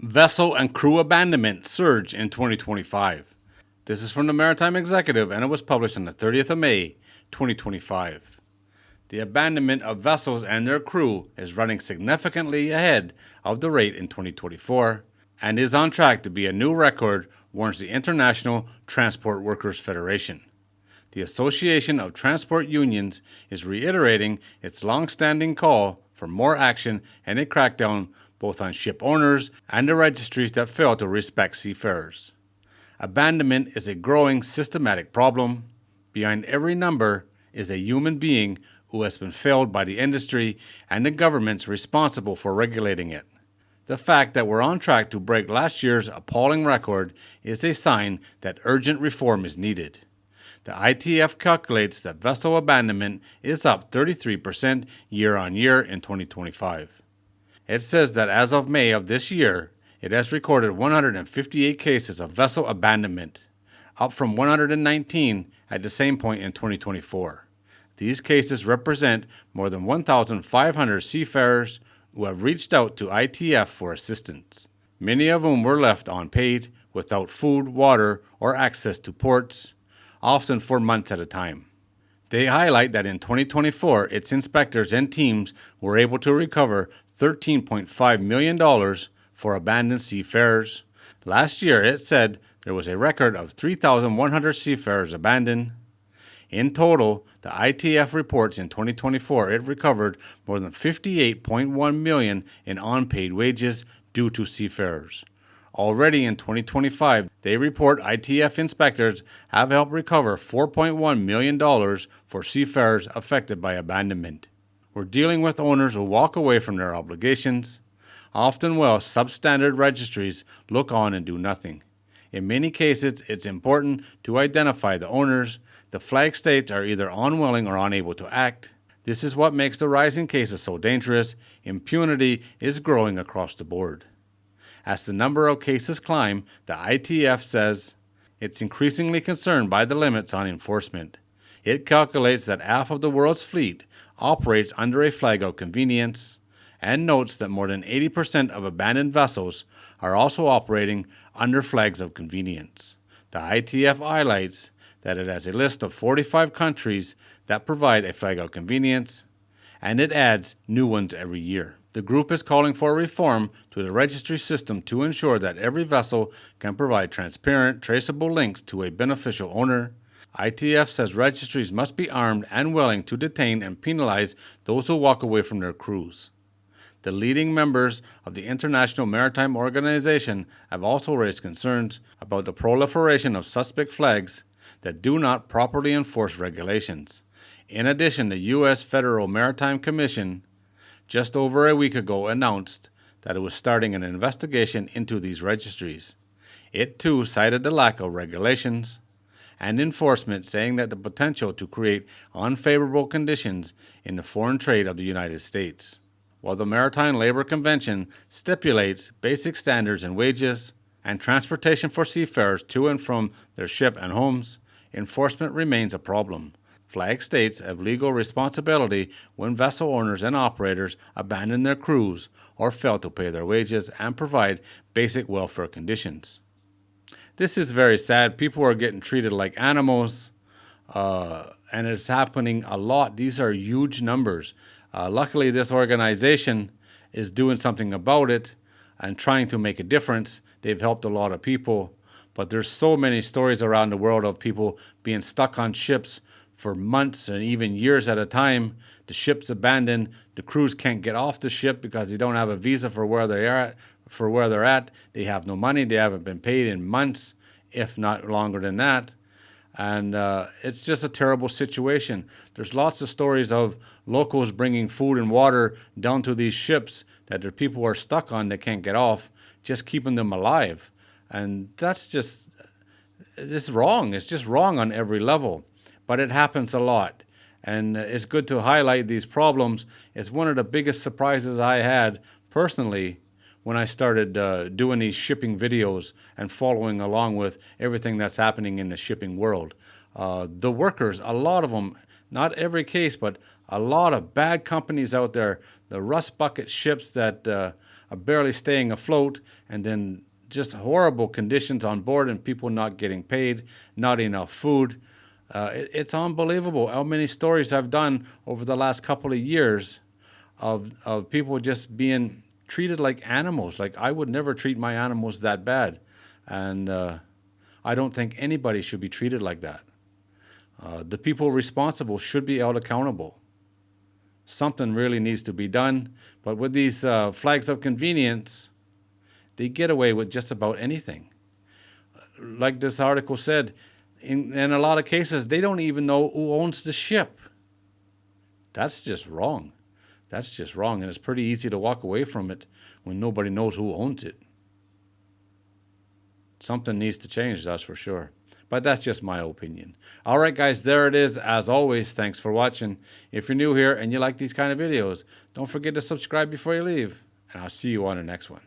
Vessel and crew abandonment surge in 2025. This is from the Maritime Executive and it was published on the 30th of May, 2025. The abandonment of vessels and their crew is running significantly ahead of the rate in 2024 and is on track to be a new record, warns the International Transport Workers Federation. The Association of Transport Unions is reiterating its long-standing call for more action and a crackdown both on ship owners and the registries that fail to respect seafarers. Abandonment is a growing systematic problem. Behind every number is a human being who has been failed by the industry and the governments responsible for regulating it. The fact that we're on track to break last year's appalling record is a sign that urgent reform is needed. The ITF calculates that vessel abandonment is up 33% year on year in 2025. It says that as of May of this year, it has recorded 158 cases of vessel abandonment, up from 119 at the same point in 2024. These cases represent more than 1,500 seafarers who have reached out to ITF for assistance, many of whom were left unpaid, without food, water, or access to ports, often for months at a time. They highlight that in 2024, its inspectors and teams were able to recover $13.5 million for abandoned seafarers. Last year, it said there was a record of 3,100 seafarers abandoned. In total, the ITF reports in 2024 it recovered more than $58.1 million in unpaid wages due to seafarers. Already in 2025, they report ITF inspectors have helped recover $4.1 million for seafarers affected by abandonment. We're dealing with owners who walk away from their obligations, often while substandard registries look on and do nothing. In many cases, it's important to identify the owners. The flag states are either unwilling or unable to act. This is what makes the rising cases so dangerous. Impunity is growing across the board. As the number of cases climb, the ITF says it's increasingly concerned by the limits on enforcement. It calculates that half of the world's fleet operates under a flag of convenience and notes that more than 80% of abandoned vessels are also operating under flags of convenience. The ITF highlights that it has a list of 45 countries that provide a flag of convenience, and it adds new ones every year. The group is calling for reform to the registry system to ensure that every vessel can provide transparent, traceable links to a beneficial owner. ITF says registries must be armed and willing to detain and penalize those who walk away from their crews. The leading members of the International Maritime Organization have also raised concerns about the proliferation of suspect flags that do not properly enforce regulations. In addition, the U.S. Federal Maritime Commission just over a week ago announced that it was starting an investigation into these registries. It too cited the lack of regulations and enforcement, saying that the potential to create unfavorable conditions in the foreign trade of the United States. While the Maritime Labor Convention stipulates basic standards in wages and transportation for seafarers to and from their ship and homes, enforcement remains a problem. Flag states have legal responsibility when vessel owners and operators abandon their crews or fail to pay their wages and provide basic welfare conditions. This is very sad. People are getting treated like animals, and it's happening a lot. These are huge numbers. Luckily, this organization is doing something about it and trying to make a difference. They've helped a lot of people, but there's so many stories around the world of people being stuck on ships for months and even years at a time. The ship's abandoned. The crews can't get off the ship because they don't have a visa for where they're at. They have no money. They haven't been paid in months, if not longer than that. And it's just a terrible situation. There's lots of stories of locals bringing food and water down to these ships that their people are stuck on that can't get off, just keeping them alive. And it's wrong. It's just wrong on every level. But it happens a lot. And it's good to highlight these problems. It's one of the biggest surprises I had personally when I started doing these shipping videos and following along with everything that's happening in the shipping world. The workers, a lot of them, not every case, but a lot of bad companies out there, the rust bucket ships that barely staying afloat, and then just horrible conditions on board and people not getting paid, not enough food. It's unbelievable how many stories I've done over the last couple of years of people just being treated like animals. Like, I would never treat my animals that bad. And I don't think anybody should be treated like that. The people responsible should be held accountable. Something really needs to be done. But with these flags of convenience, they get away with just about anything. Like this article said, in a lot of cases, they don't even know who owns the ship. That's just wrong. That's just wrong. And it's pretty easy to walk away from it when nobody knows who owns it. Something needs to change, that's for sure. But that's just my opinion. All right, guys, there it is. As always, thanks for watching. If you're new here and you like these kind of videos, don't forget to subscribe before you leave. And I'll see you on the next one.